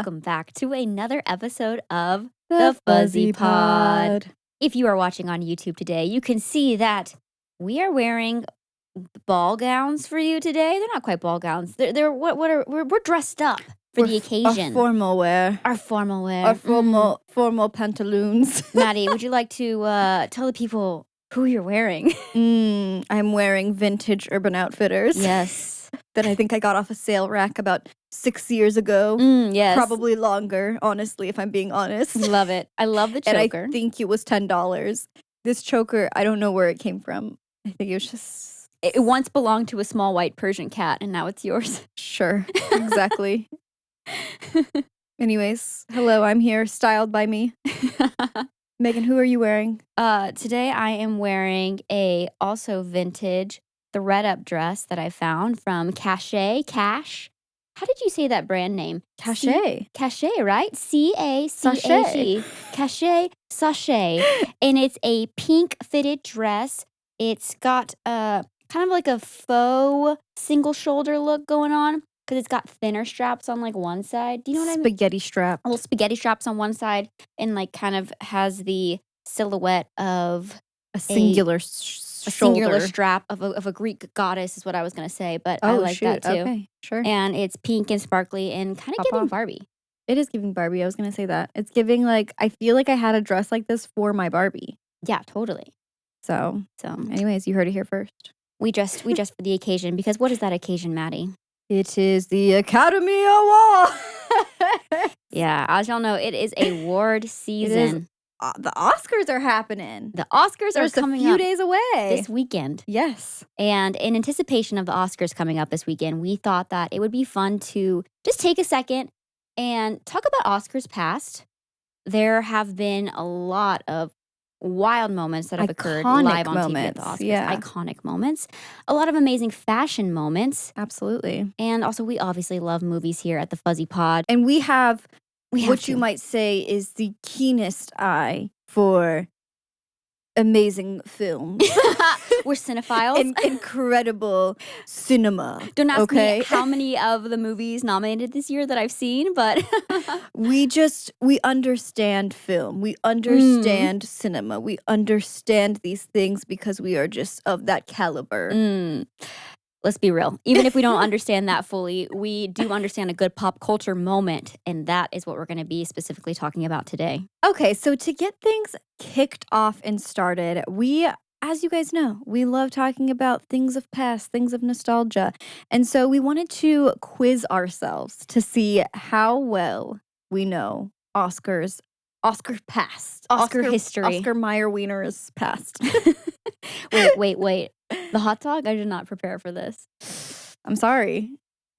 welcome back to another episode of The Fuzzy Pod. If you are watching on YouTube today, you can see that we are wearing ball gowns for you today. They're not quite ball gowns. We're dressed up for the occasion. Our formal wear. Our formal wear. Our formal pantaloons. Maddie, would you like to tell the people who you're wearing? I'm wearing vintage Urban Outfitters. Yes. That I think I got off a sale rack about 6 years ago. Yes. Probably longer, honestly, if I'm being honest. Love it. I love the choker. And I think it was $10. This choker, I don't know where it came from. I think it was just... It once belonged to a small white Persian cat, and now it's yours. Sure, exactly. Anyways, hello, I'm here, styled by me. Megan, who are you wearing? Today I am wearing a also vintage thread-up dress that I found from Cache. How did you say that brand name? Cache. Cache, right? C-A-C-H-E. Cache Sachet. And it's a pink fitted dress. It's got kind of like a faux single shoulder look going on because it's got thinner straps on like one side. Do you know what I mean? Spaghetti strap. Little spaghetti straps on one side and like kind of has the silhouette of a singular singular strap of a Greek goddess is what I was going to say, but I like that too. Okay, sure. And it's pink and sparkly and kind of giving Barbie. It is giving Barbie. I was going to say that. It's giving like, I feel like I had a dress like this for my Barbie. Yeah, totally. So anyways, you heard it here first. We dressed for the occasion because what is that occasion, Maddie? It is the Academy Award. Yeah, as y'all know, it is award season. The Oscars are happening. The Oscars are coming up a few days away this weekend. Yes. And in anticipation of the Oscars coming up this weekend, we thought that it would be fun to just take a second and talk about Oscars past. There have been a lot of wild moments that have occurred live on TV at the Oscars. Yeah. Iconic moments. A lot of amazing fashion moments. Absolutely. And also, we obviously love movies here at the Fuzzy Pod. And we have what you might say is the keenest eye for amazing films. We're cinephiles. Incredible cinema. Don't ask me how many of the movies nominated this year that I've seen, but we understand film. We understand cinema. We understand these things because we are just of that caliber. Let's be real. Even if we don't understand that fully, we do understand a good pop culture moment, and that is what we're going to be specifically talking about today. Okay, so to get things kicked off and started, we, as you guys know, we love talking about things of past, things of nostalgia. And so we wanted to quiz ourselves to see how well we know Oscar past. Oscar history. Oscar Mayer Wiener's past. Wait. The hot dog? I did not prepare for this. I'm sorry.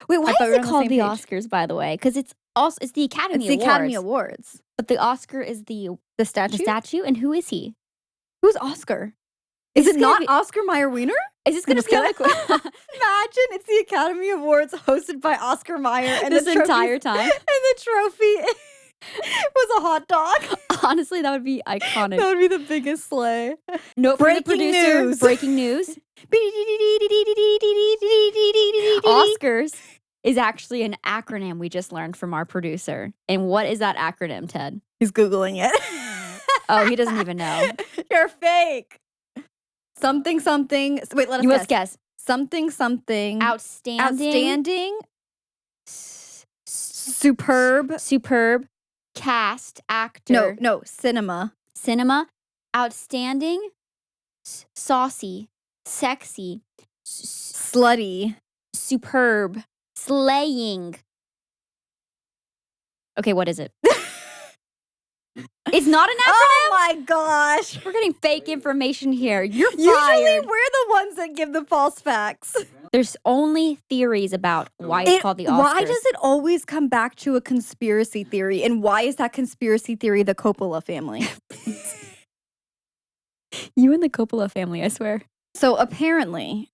Wait, why is it called the Oscars, by the way? Because it's the Academy Awards. It's the Academy Awards. But the Oscar is the statue? The statue? And who is he? Who's Oscar? Is it not Oscar Mayer Wiener? Is this going to be like... Imagine it's the Academy Awards hosted by Oscar Mayer. And this entire time? And the trophy was a hot dog. Honestly, that would be iconic. That would be the biggest slay. Note from the producer. Breaking news. Oscars is actually an acronym we just learned from our producer. And what is that acronym, Ted? He's Googling it. Oh, he doesn't even know. You're fake. Something. Wait, let us guess. You must guess. Something. Outstanding. Superb. Cast, actor. No, cinema. Outstanding. Saucy. Sexy. Slutty. Superb. Slaying. Okay, what is it? It's not an acronym? Oh my gosh. We're getting fake information here. You're fired. Usually we're the ones that give the false facts. There's only theories about why it's called the Oscars. Why does it always come back to a conspiracy theory? And why is that conspiracy theory the Coppola family? You and the Coppola family, I swear. So apparently,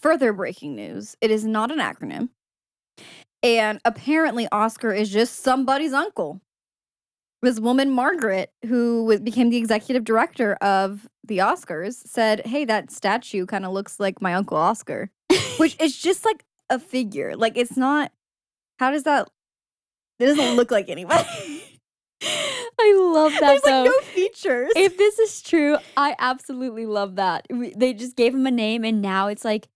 further breaking news, it is not an acronym. And apparently Oscar is just somebody's uncle. This woman, Margaret, who became the executive director of the Oscars, said, hey, that statue kind of looks like my Uncle Oscar. Which is just like a figure. Like, it's not, how does that It doesn't look like anybody. I love that. There's though. like no features. If this is true, I absolutely love that. They just gave him a name, and now it's like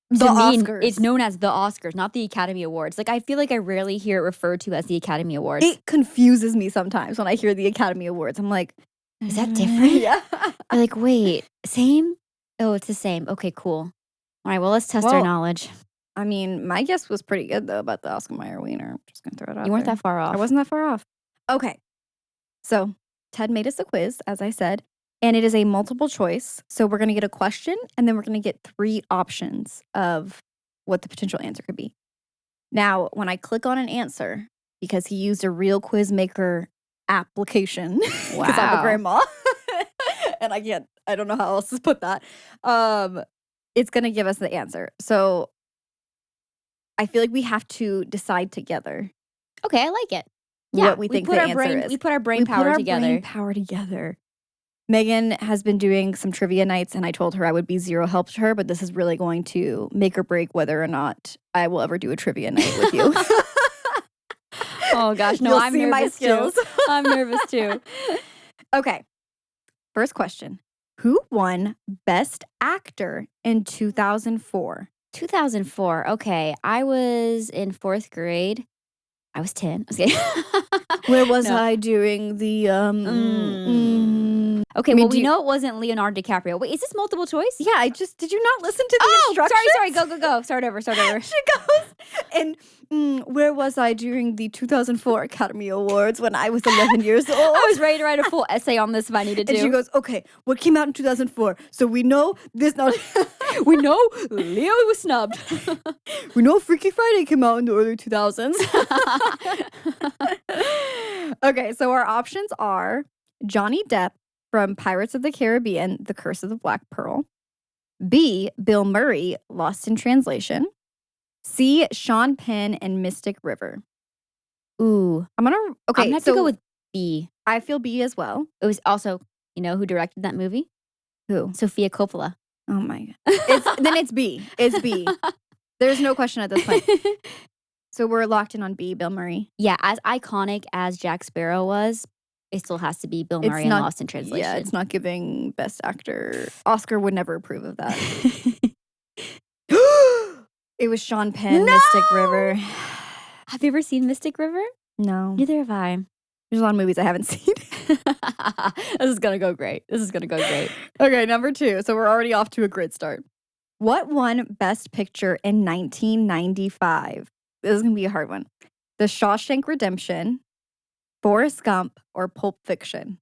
The Oscars. It's Oscars. known as the Oscars, not the Academy Awards. Like I feel like I rarely hear it referred to as the Academy Awards. It confuses me sometimes when I hear the Academy Awards. I'm like, is that different? Yeah. I'm like, wait, same? Oh, it's the same. Okay, cool. All right, well, let's test our knowledge. I mean, my guess was pretty good though about the Oscar Mayer wiener. I'm just gonna throw it out. You weren't there. that far off. I wasn't that far off. Okay. So Ted made us a quiz, as I said, and it is a multiple choice. So we're gonna get a question and then we're gonna get 3 options of what the potential answer could be. Now, when I click on an answer, because he used a real quiz maker application, because I'm a grandma, and I don't know how else to put that. It's gonna give us the answer. So I feel like we have to decide together. Okay, I like it. Yeah, what we think the answer is. We put our brain power together. Megan has been doing some trivia nights, and I told her I would be zero help to her, but this is really going to make or break whether or not I will ever do a trivia night with you. Oh gosh, no, You'll I'm see nervous my skills. too. I'm nervous too. Okay. First question. Who won Best Actor in 2004? 2004. Okay, I was in 4th grade. I was 10. I was kidding. Where was I during the Okay, well, we know it wasn't Leonardo DiCaprio. Wait, is this multiple choice? Yeah, did you not listen to the instructions? Sorry, go. Start over. She goes, and where was I during the 2004 Academy Awards when I was 11 years old? I was ready to write a full essay on this if I needed to. And she goes, okay, what came out in 2004? So we know this not... We know Leo was snubbed. We know Freaky Friday came out in the early 2000s. Okay, so our options are Johnny Depp from Pirates of the Caribbean, The Curse of the Black Pearl. B, Bill Murray, Lost in Translation. C, Sean Penn and Mystic River. Ooh. I'm gonna have to go with B. I feel B as well. It was also, who directed that movie? Who? Sofia Coppola. Oh my God. Then it's B. It's B. There's no question at this point. So we're locked in on B, Bill Murray. Yeah, as iconic as Jack Sparrow was, it still has to be Bill Murray in Lost in Translation. Yeah, it's not giving Best Actor. Oscar would never approve of that. It was Sean Penn, Mystic River. Have you ever seen Mystic River? No. Neither have I. There's a lot of movies I haven't seen. This is going to go great. Okay, number 2. So we're already off to a great start. What won Best Picture in 1995? This is going to be a hard one. The Shawshank Redemption, Forrest Gump, or Pulp Fiction?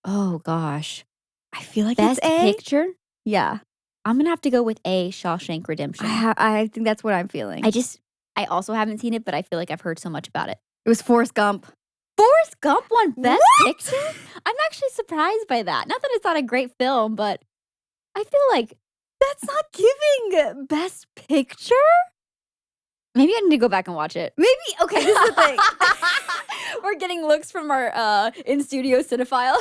Oh, gosh. I feel like Best it's A. Picture? Yeah. I'm going to have to go with A, Shawshank Redemption. I think that's what I'm feeling. I also haven't seen it, but I feel like I've heard so much about it. It was Forrest Gump. Forrest Gump won Best What? Picture? I'm actually surprised by that. Not that it's not a great film, but I feel like That's not giving Best Picture? maybe I need to go back and watch it. Maybe. Okay, this is the thing. We're getting looks from our in-studio cinephile.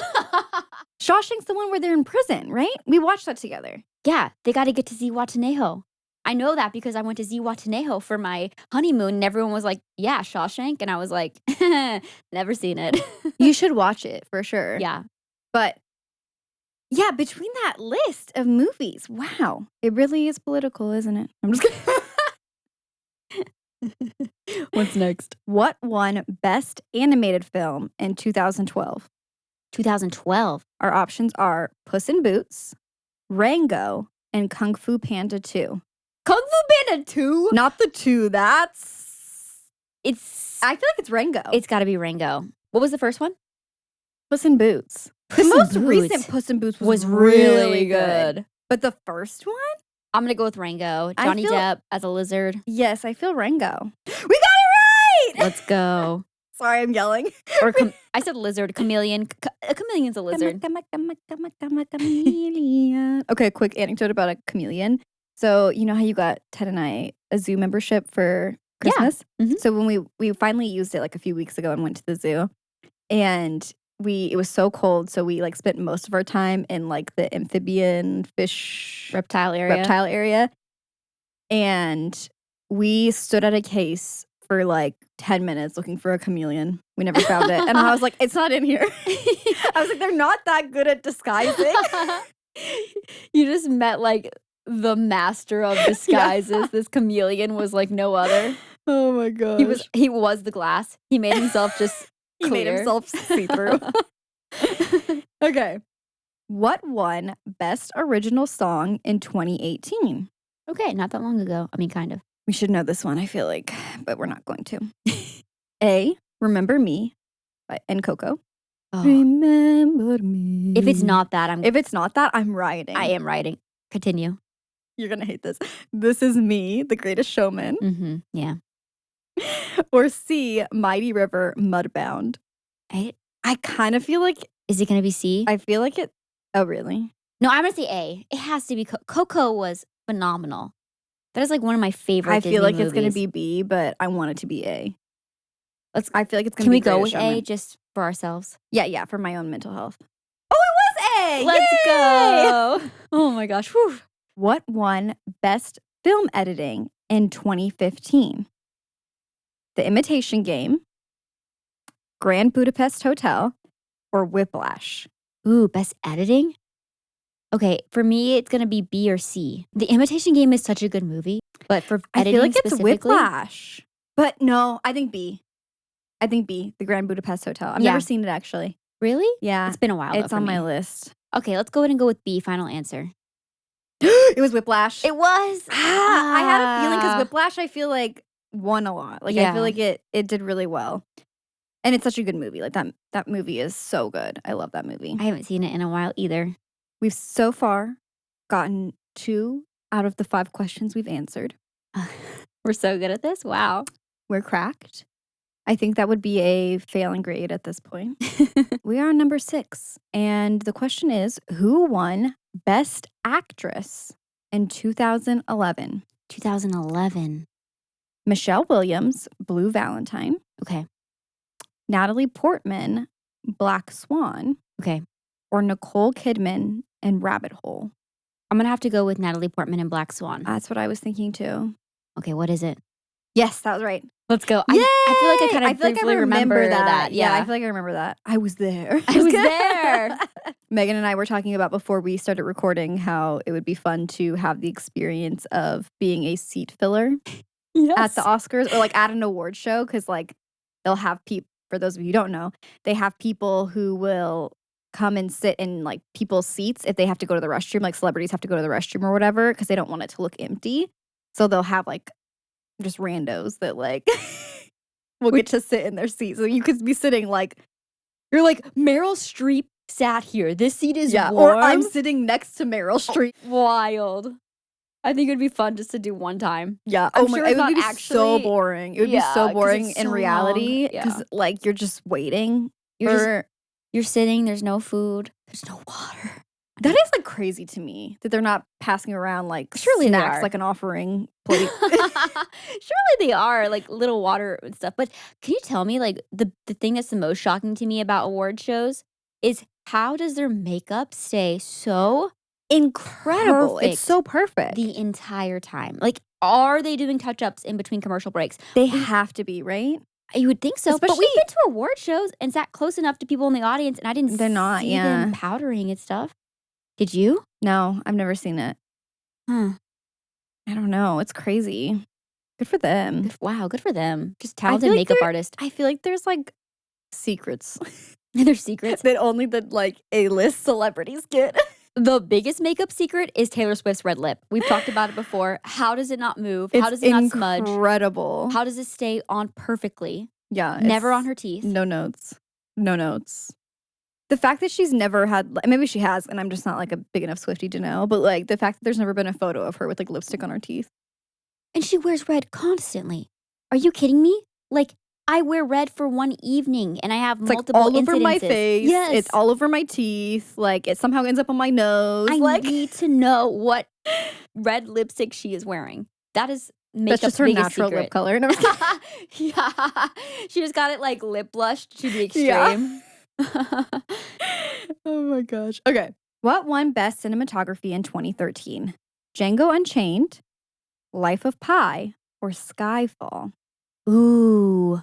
Shawshank's the one where they're in prison, right? We watched that together. Yeah, they got to get to Zihuatanejo. I know that because I went to Zihuatanejo for my honeymoon, and everyone was like, yeah, Shawshank. And I was like, never seen it. You should watch it for sure. Yeah. But yeah, between that list of movies, wow, it really is political, isn't it? I'm just kidding. What's next? What won Best Animated Film in 2012? 2012. Our options are Puss in Boots, Rango, and Kung Fu Panda 2. Kung Fu Panda 2? Not the 2. I feel like it's Rango. It's got to be Rango. What was the first one? Puss in Boots. The most recent Puss in Boots was really good. But the first one? I'm going to go with Rango. Johnny Depp as a lizard. Yes, I feel Rango. We got it right! Let's go. Sorry, I'm yelling. Or I said lizard, chameleon. A chameleon's a lizard. Chameleon. Okay, quick anecdote about a chameleon. So, you know how you got Ted and I a zoo membership for Christmas? Yeah. Mm-hmm. So when we finally used it like a few weeks ago and went to the zoo, and it was so cold, so we like spent most of our time in like the amphibian fish reptile area. And we stood at a case for like 10 minutes looking for a chameleon. We never found it. And I was like, it's not in here. I was like, they're not that good at disguising. You just met like the master of disguises. Yeah. This chameleon was like no other. Oh my gosh. He was the glass. He made himself just He made himself see-through. Okay. What won Best Original Song in 2018? Okay, not that long ago. I mean, kind of. We should know this one, I feel like, but we're not going to. A, Remember Me and Coco. Oh. Remember me. If it's not that, I'm rioting. I am rioting. Continue. You're going to hate this. This Is Me, The Greatest Showman. Mm-hmm. Yeah. Or C, Mighty River, Mudbound. I kind of feel like... Is it going to be C? I feel like it... Oh, really? No, I'm going to say A. It has to be Coco was phenomenal. That is like one of my favorite Disney feel like movies. It's going to be B, but I want it to be A. I feel like it's going to be Can we go with Showman. A just for ourselves? Yeah, for my own mental health. Oh, it was A! Let's go! Oh my gosh. Whew. What won Best Film Editing in 2015? The Imitation Game, Grand Budapest Hotel, or Whiplash? Ooh, Best Editing? Okay, for me, it's going to be B or C. The Imitation Game is such a good movie, but for editing I feel like it's specifically, Whiplash. But no, I think B. The Grand Budapest Hotel. I've never seen it, actually. Really? Yeah. It's been a while, It's though, on for me. my list. Okay, let's go ahead and go with B, final answer. It was Whiplash. It was? I had a feeling because Whiplash, I feel like, won a lot. Like, I feel like it did really well. And it's such a good movie. Like, that movie is so good. I love that movie. I haven't seen it in a while either. We've so far gotten 2 out of the 5 questions we've answered. We're so good at this. Wow. We're cracked. I think that would be a failing grade at this point. We are on number 6. And the question is, who won Best Actress in 2011? 2011. Michelle Williams, Blue Valentine. Okay. Natalie Portman, Black Swan. Okay. Or Nicole Kidman and Rabbit Hole. I'm going to have to go with Natalie Portman and Black Swan. That's what I was thinking too. Okay, what is it? Yes, that was right. Let's go. Yay! I feel like I kind of briefly remember that. Yeah, I feel like I remember that. I was there. I was there. Megan and I were talking about before we started recording how it would be fun to have the experience of being a seat filler at the Oscars or like at an award show, because like they'll have people, for those of you who don't know, they have people who will come and sit in like people's seats if they have to go to the restroom, like celebrities have to go to the restroom or whatever, because they don't want it to look empty. So they'll have like just randos that like will get to sit in their seats. So you could be sitting like, you're like, Meryl Streep sat here. This seat is warm. Or I'm sitting next to Meryl Streep. Wild. I think it'd be fun just to do one time. Yeah. I'm sure it would be actually so boring. It would be so boring in so reality long. because like you're just waiting. You're sitting. There's no food. There's no water. That is like crazy to me that they're not passing around like surely snacks like an offering plate. Surely they are, like little water and stuff. But can you tell me, like the thing that's the most shocking to me about award shows is how does their makeup stay so incredible? Perfect it's so perfect the entire time. Like, are they doing touch-ups in between commercial breaks? They have to be, right? You would think so. But we've been to award shows and sat close enough to people in the audience, and I didn't see them powdering and stuff. Did you? No, I've never seen it. Huh. I don't know. It's crazy. Good for them. Wow, good for them. Just talented makeup artist. I feel like there's like secrets. There's secrets that only the like A-list celebrities get. The biggest makeup secret is Taylor Swift's red lip. We've talked about it before. How does it not move? How does it not smudge? Incredible. How does it stay on perfectly? Yeah. Never on her teeth. No notes. No notes. The fact that she's never had, maybe she has, and I'm just not like a big enough Swiftie to know, but like the fact that there's never been a photo of her with like lipstick on her teeth. And she wears red constantly. Are you kidding me? Like, I wear red for one evening and I have multiple all over my incidences. face. Yes. It's all over my teeth. Like it somehow ends up on my nose. I need to know what red lipstick she is wearing. That is makeup's That's just her natural secret. lip color. Yeah. She just got it like lip blushed to the extreme. Yeah. Oh my gosh. Okay. What won Best Cinematography in 2013? Django Unchained, Life of Pi, or Skyfall? Ooh.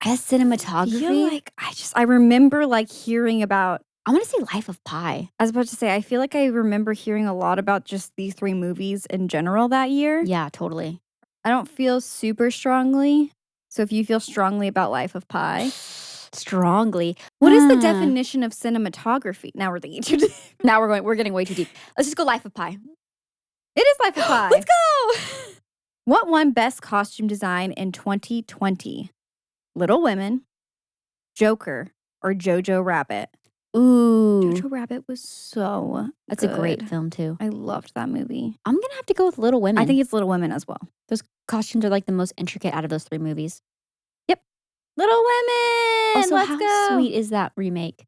As I cinematography? feel like I remember like hearing about. I want to say Life of Pi. I was about to say, I feel like I remember hearing a lot about just these 3 movies in general that year. Yeah, totally. I don't feel super strongly. So if you feel strongly about Life of Pi, Strongly. what is the definition of cinematography? Now we're thinking too deep. Now we're getting way too deep. Let's just go Life of Pi. It is Life of Pi. Let's go. What won Best Costume Design in 2020? Little Women, Joker, or Jojo Rabbit? Ooh. Jojo Rabbit was so That's good. a great film too. I loved that movie. I'm going to have to go with Little Women. I think it's Little Women as well. those costumes are like the most intricate out of those 3 movies. Little Women! Also, Let's how go! sweet is that remake?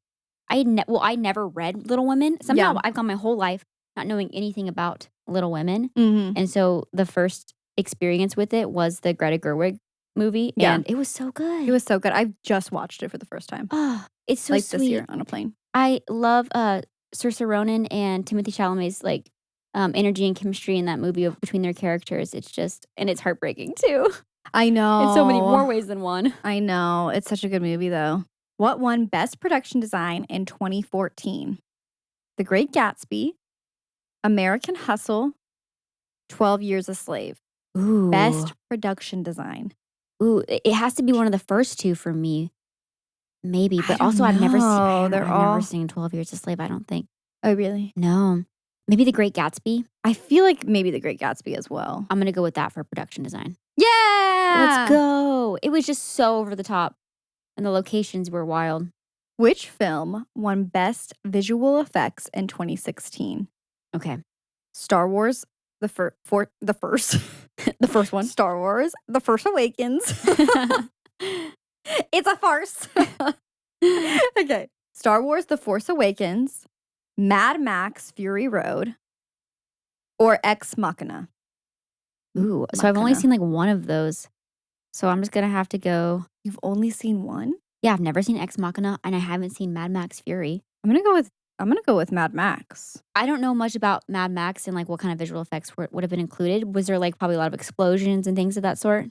I never read Little Women. Somehow Yeah. I've gone my whole life not knowing anything about Little Women. Mm-hmm. And so the first experience with it was the Greta Gerwig movie. Yeah. And it was so good. It was so good. I just watched it for the first time. Oh, it's so like sweet. this year on a plane. I love Saoirse Ronan and Timothée Chalamet's like energy and chemistry in that movie between their characters. It's just, and it's heartbreaking too. I know. In so many more ways than one. I know. It's such a good movie, though. What won Best Production Design in 2014? The Great Gatsby, American Hustle, 12 Years a Slave. Ooh. Best Production Design. Ooh, it has to be one of the first 2 for me. Maybe, but don't also I've never know. seen. They're I've all- never seen 12 Years a Slave. I don't think. Oh, really? No, maybe The Great Gatsby. I feel like maybe The Great Gatsby as well. I'm gonna go with that for production design. Yeah! Let's go. It was just so over the top, and the locations were wild. Which film won Best Visual Effects in 2016? Okay, Star Wars, the first. the first one. Star Wars, The First Awakens. It's a farce. Okay. Star Wars, The Force Awakens, Mad Max, Fury Road, or Ex Machina. Ooh, so I've only Machina. seen like one of those. So I'm just gonna have to go. You've only seen one? Yeah, I've never seen Ex Machina, and I haven't seen Mad Max Fury. I'm gonna go with Mad Max. I don't know much about Mad Max and like what kind of visual effects would have been included. Was there like probably a lot of explosions and things of that sort?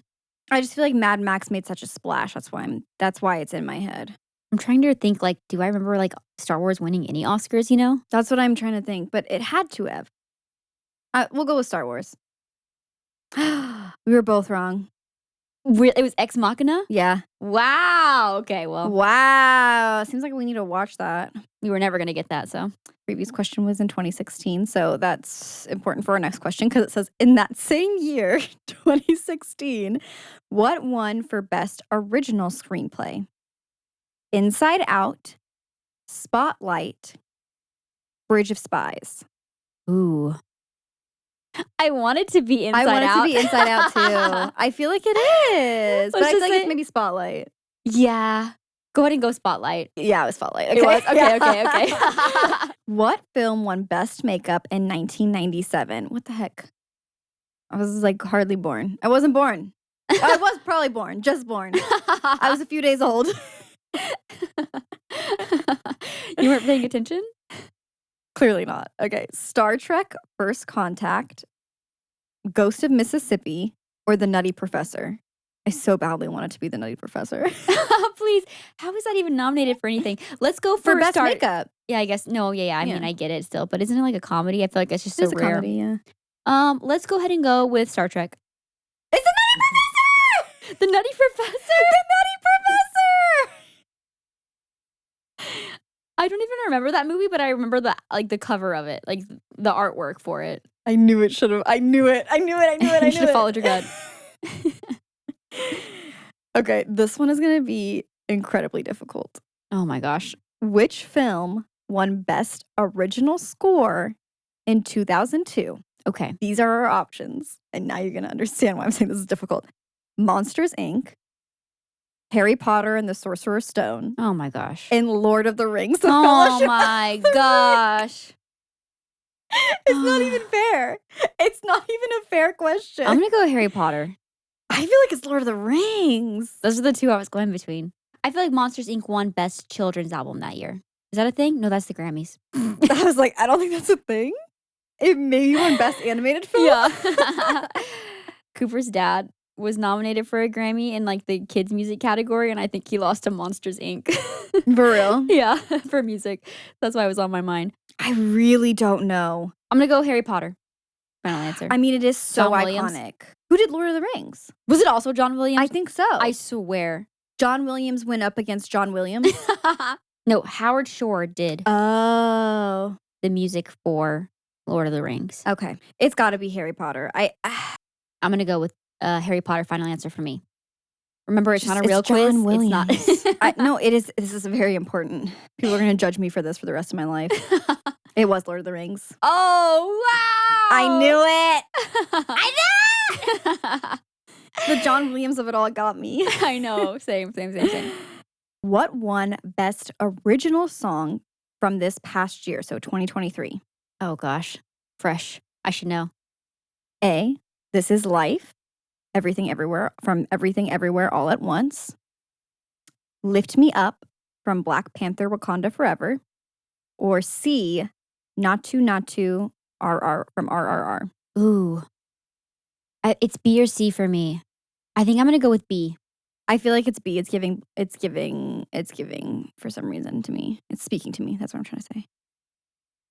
I just feel like Mad Max made such a splash. That's why it's in my head. I'm trying to think, like, do I remember, like, Star Wars winning any Oscars, you know? That's what I'm trying to think, but it had to have. We'll go with Star Wars. We were both wrong. It was Ex Machina? Yeah. Wow. Okay, well, Wow. Seems like we need to watch that. we were never going to get that, so. Previous question was in 2016, so that's important for our next question because it says in that same year, 2016, what won for Best Original Screenplay? Inside Out, Spotlight, Bridge of Spies. Ooh. I want it to be Inside Out. I want it to be Inside Out too. I feel like it is, but I feel like it's maybe Spotlight. Yeah. Go ahead and go Spotlight. Yeah, it was Spotlight. Okay. It was? Okay. What film won Best Makeup in 1997? What the heck? I was like hardly born. I wasn't born. I was probably born, just born. I was a few days old. You weren't paying attention? Clearly not. Okay. Star Trek First Contact, Ghost of Mississippi, or The Nutty Professor? I so badly want it to be The Nutty Professor. Please. How is that even nominated for anything? Let's go for Best Makeup. Yeah, I guess. No, yeah. I mean, I get it still, but isn't it like a comedy? I feel like it's just It's so a rare. comedy, yeah. Let's go ahead and go with Star Trek. It's The Nutty Professor! The Nutty Professor? The Nutty Professor! I don't even remember that movie, but I remember the cover of it, like the artwork for it. I knew it should have. I knew it. You should have followed your gut. Okay, this one is going to be incredibly difficult. Oh my gosh. Which film won Best Original Score in 2002? Okay. These are our options, and now you're going to understand why I'm saying this is difficult. Monsters, Inc., Harry Potter and the Sorcerer's Stone, Oh my gosh. and Lord of the Rings, The Oh Fellowship of my the Ring. gosh. It's not even fair. It's not even a fair question. I'm going to go Harry Potter. I feel like it's Lord of the Rings. Those are the two I was going between. I feel like Monsters, Inc. won Best Children's Album that year. Is that a thing? No, that's the Grammys. I was like, I don't think that's a thing. It maybe won Best Animated Film. Yeah. Cooper's dad was nominated for a Grammy in like the kids music category, and I think he lost to Monsters Inc. For real? Yeah, for music. That's why it was on my mind. I really don't know. I'm gonna go Harry Potter. Final answer. I mean, it is so John Williams. iconic. Who did Lord of the Rings? Was it also John Williams? I think so. I swear. John Williams went up against John Williams. No, Howard Shore did Oh. the music for Lord of the Rings. Okay. It's got to be Harry Potter. I'm gonna go with Harry Potter. Final answer for me. Remember, it's not a It's real John quiz. Williams. It's not. No, it is. This is very important. People are going to judge me for this for the rest of my life. It was Lord of the Rings. Oh, wow. I knew it. I knew it. The John Williams of it all got me. I know. Same. What won Best Original Song from this past year, so 2023? Oh, gosh. Fresh. I should know. A, This Is Life, Everything Everywhere from Everything Everywhere All at Once. Lift Me Up from Black Panther Wakanda Forever. Or C, Not To RR from RRR. Ooh. It's B or C for me. I think I'm going to go with B. I feel like it's B. It's giving for some reason to me. It's speaking to me. That's what I'm trying to say.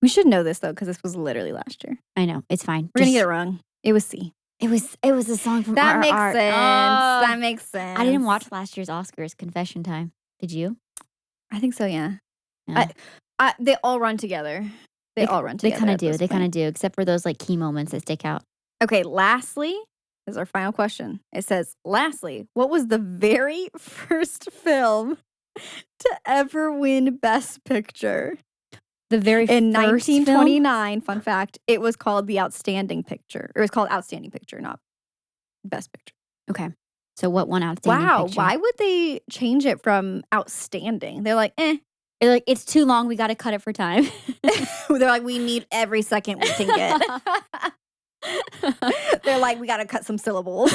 We should know this though, because this was literally last year. I know. It's fine. We're going to get it wrong. It was C. It was a song from That RRR. makes sense. Oh. That makes sense. I didn't watch last year's Oscars. Confession time. Did you? I think so, yeah. Yeah. They all run together. They all run They together. kind of do. They kind of do, except for those like key moments that stick out. Okay, lastly, this is our final question. It says, lastly, what was the very first film to ever win Best Picture? The very In first 1929, fun fact, it was called The Outstanding Picture. It was called Outstanding Picture, not Best Picture. Okay. So what one outstanding Wow, picture? why would they change it from outstanding? They're like, They're like, it's too long. We got to cut it for time. They're like, we need every second we can get. They're like, we got to cut some syllables.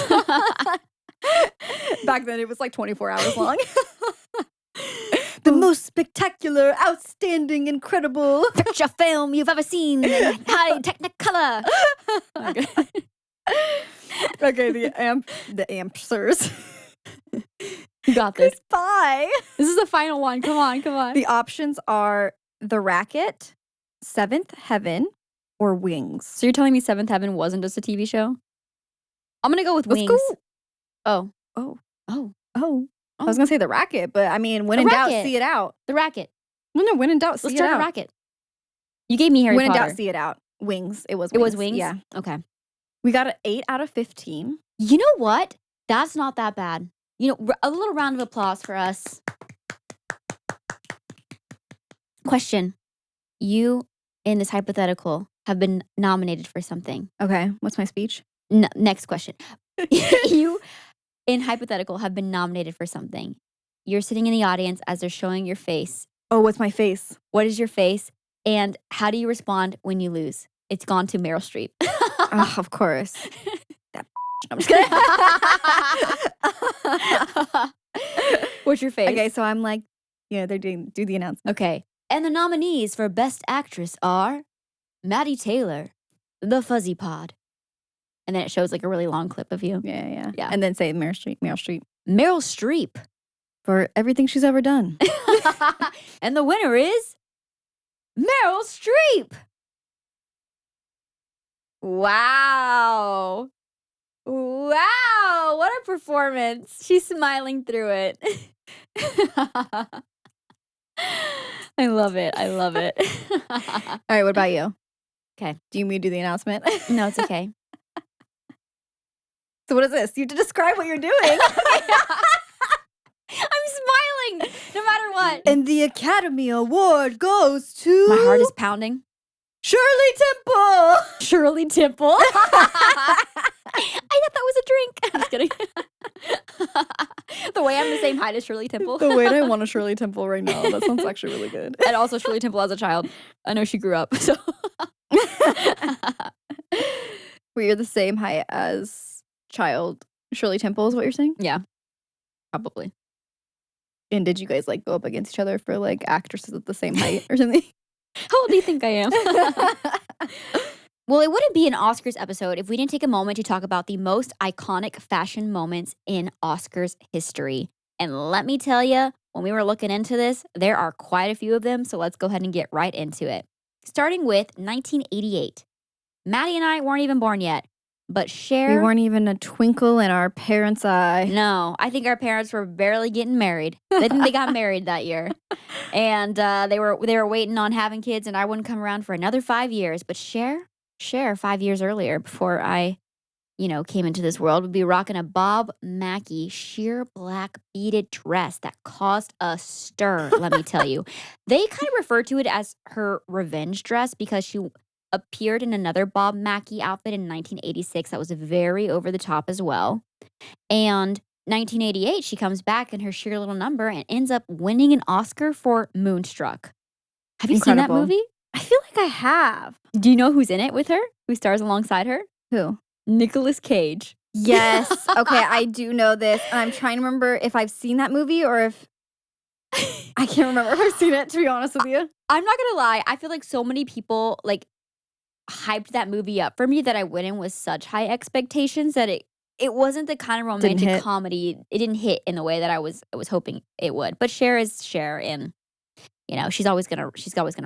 Back then, it was like 24 hours long. The most spectacular, outstanding, incredible Picture film you've ever seen in high technicolor. Okay. Okay, the answers. You got this. Bye. This is the final one. Come on. The options are The Racket, Seventh Heaven, or Wings. So you're telling me Seventh Heaven wasn't just a TV show? I'm going to go with Let's Wings. go. Oh. I was going to say The Racket, but I mean, when in doubt, see it out. The Racket. Well, no, when in doubt, see Let's it try out. The Racket. You gave me Harry When in Potter. doubt, see it out. Wings. It was It Wings. was Wings? Yeah. Okay. We got an 8 out of 15. You know what? That's not that bad. You know, a little round of applause for us. Question. You, in this hypothetical, have been nominated for something. Okay. What's my speech? Next question. You, in hypothetical, have been nominated for something. You're sitting in the audience as they're showing your face. Oh, what's my face? What is your face? And how do you respond when you lose? It's gone to Meryl Streep. Oh, of course. That I'm just kidding. What's your face? Okay, so I'm like, they're do the announcement. Okay. And the nominees for Best Actress are Maddie Taylor, The Fuzzy Pod. And then it shows like a really long clip of you. Yeah. Yeah. And then say Meryl Streep. Meryl Streep. For everything she's ever done. And the winner is Meryl Streep. Wow. Wow. What a performance. She's smiling through it. I love it. All right, what about you? Okay. Do you mean to do the announcement? No, it's okay. So what is this? You have to describe what you're doing. I'm smiling no matter what. And the Academy Award goes to... My heart is pounding. Shirley Temple! Shirley Temple. I thought that was a drink. I'm just kidding. The way I'm the same height as Shirley Temple. The way I want a Shirley Temple right now. That sounds actually really good. And also Shirley Temple as a child. I know she grew up, so. Were you the same height as child Shirley Temple is what you're saying? Yeah. Probably. And did you guys like go up against each other for like actresses at the same height or something? How old do you think I am? Well, it wouldn't be an Oscars episode if we didn't take a moment to talk about the most iconic fashion moments in Oscars history. And let me tell you, when we were looking into this, there are quite a few of them. So let's go ahead and get right into it. Starting with 1988. Maddie and I weren't even born yet, but Cher. We weren't even a twinkle in our parents' eye. No, I think our parents were barely getting married. I think they got married that year. And they were waiting on having kids, and I wouldn't come around for another 5 years. But Cher 5 years earlier, before I, came into this world, would be rocking a Bob Mackie sheer black beaded dress that caused a stir, let me tell you. They kind of refer to it as her revenge dress because she appeared in another Bob Mackie outfit in 1986 that was very over the top as well. And 1988, she comes back in her sheer little number and ends up winning an Oscar for Moonstruck. Have you seen that movie? I feel like I have. Do you know who's in it with her? Who stars alongside her? Who? Nicolas Cage. Yes. Okay, I do know this. And I'm trying to remember if I've seen that movie or if... I can't remember if I've seen it, to be honest with you. I'm not going to lie. I feel like so many people, hyped that movie up for me that I went in with such high expectations that it wasn't the kind of romantic comedy. It didn't hit in the way that I was hoping it would. But Cher is Cher, and she's always gonna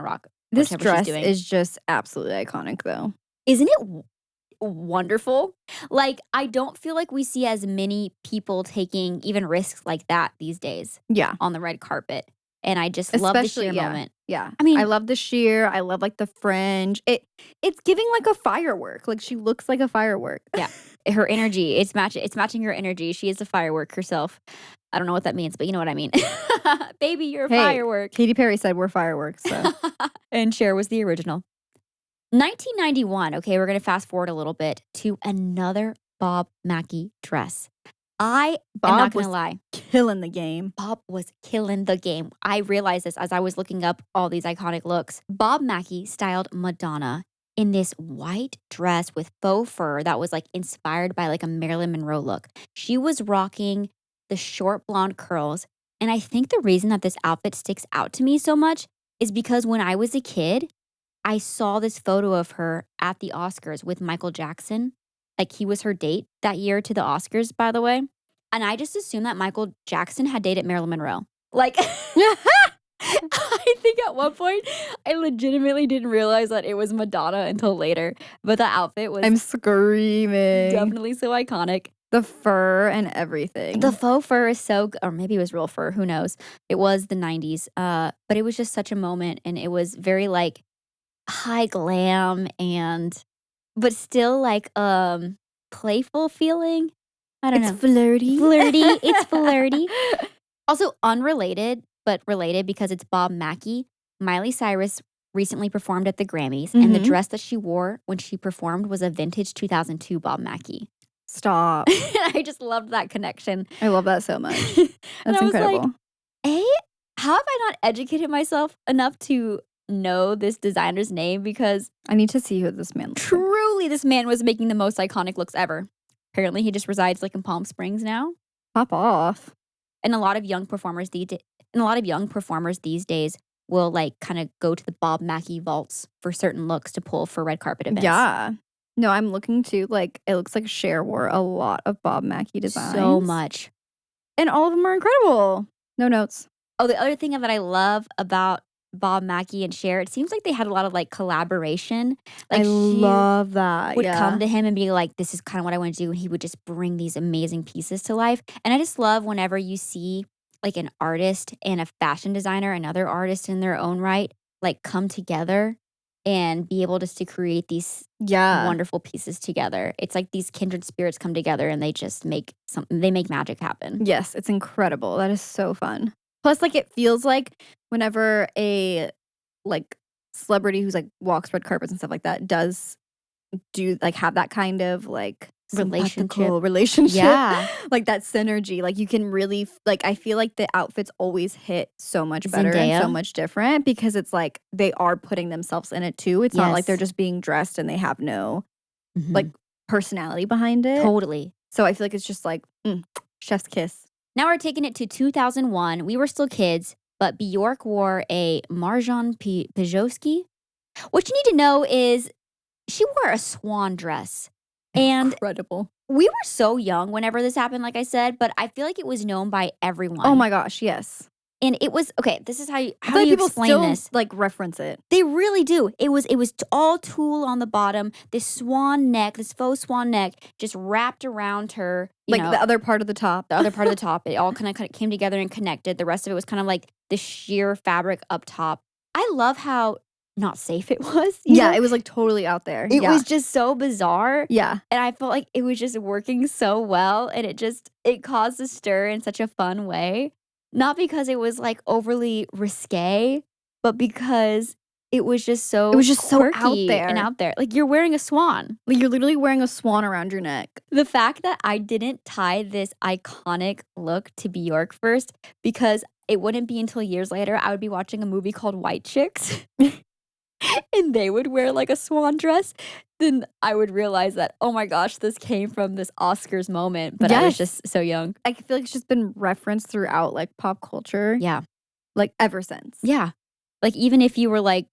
rock. This dress is just absolutely iconic, though. Isn't it wonderful? I don't feel like we see as many people taking even risks like that these days. Yeah, on the red carpet. And I just love the sheer moment. Yeah. I mean, I love the sheer. I love the fringe. It's giving a firework. She looks like a firework. Yeah. Her energy. It's matching her energy. She is a firework herself. I don't know what that means, but you know what I mean. Baby, you're a firework. Katy Perry said we're fireworks. So. And Cher was the original. 1991. Okay, we're going to fast forward a little bit to another Bob Mackie dress. I'm not going to lie. Killing the game. Bob was killing the game. I realized this as I was looking up all these iconic looks. Bob Mackie styled Madonna in this white dress with faux fur that was inspired by a Marilyn Monroe look. She was rocking the short blonde curls. And I think the reason that this outfit sticks out to me so much is because when I was a kid, I saw this photo of her at the Oscars with Michael Jackson. He was her date that year to the Oscars, by the way. And I just assumed that Michael Jackson had dated Marilyn Monroe. I think at one point, I legitimately didn't realize that it was Madonna until later. But the outfit was... I'm screaming. Definitely so iconic. The fur and everything. The faux fur is so... Or maybe it was real fur. Who knows? It was the 90s. But it was just such a moment. And it was very high glam and... But still playful feeling. I don't know. It's flirty. It's flirty. Also unrelated, but related because it's Bob Mackie. Miley Cyrus recently performed at the Grammys, and the dress that she wore when she performed was a vintage 2002 Bob Mackie. Stop. I just loved that connection. I love that so much. That's incredible. How have I not educated myself enough to know this designer's name? Because I need to see who this man looks like. Truly, this man was making the most iconic looks ever. Apparently, he just resides in Palm Springs now. Pop off. And a lot of young performers these days will kind of go to the Bob Mackie vaults for certain looks to pull for red carpet events. Yeah. No, I'm looking to it looks like Cher wore a lot of Bob Mackie designs. So much. And all of them are incredible. No notes. Oh, the other thing that I love about Bob Mackie and Cher, it seems like they had a lot of collaboration. I love that. Would come to him and be like, this is kind of what I want to do. And he would just bring these amazing pieces to life. And I just love whenever you see an artist and a fashion designer, another artist in their own right, come together and be able just to create these wonderful pieces together. It's like these kindred spirits come together and they just make magic happen. Yes, it's incredible. That is so fun. Plus, it feels like whenever a celebrity who's walks red carpets and stuff like that does do have that kind of relationship. Yeah. That synergy. You can really I feel like the outfits always hit so much better and so much different because it's they are putting themselves in it too. It's not like they're just being dressed and they have no personality behind it. Totally. So I feel like it's just chef's kiss. Now we're taking it to 2001. We were still kids, but Bjork wore a Marjan Pijowski. What you need to know is she wore a swan dress. And incredible. we were so young whenever this happened, like I said, but I feel like it was known by everyone. Oh my gosh, yes. And it was, okay, this is how you people explain still, this. like, reference it. They really do. It was all tulle on the bottom, this swan neck, this faux swan neck, just wrapped around her. Like the other part of the top. The other part of the top. It all kind of came together and connected. The rest of it was kind of like the sheer fabric up top. I love how not safe it was. Yeah, it was like totally out there. It was just so bizarre. Yeah. And I felt like it was just working so well. And it caused a stir in such a fun way. Not because it was like overly risque, but because it was just so so out there. and out there. Like you're wearing a swan. Like you're literally wearing a swan around your neck. The fact that I didn't tie this iconic look to Bjork first, because it wouldn't be until years later I would be watching a movie called White Chicks. And they would wear like a swan dress, then I would realize that, oh my gosh, this came from this Oscars moment. But I was just so young. I feel like it's just been referenced throughout like pop culture. Yeah. Like ever since. Yeah. Like even if you were like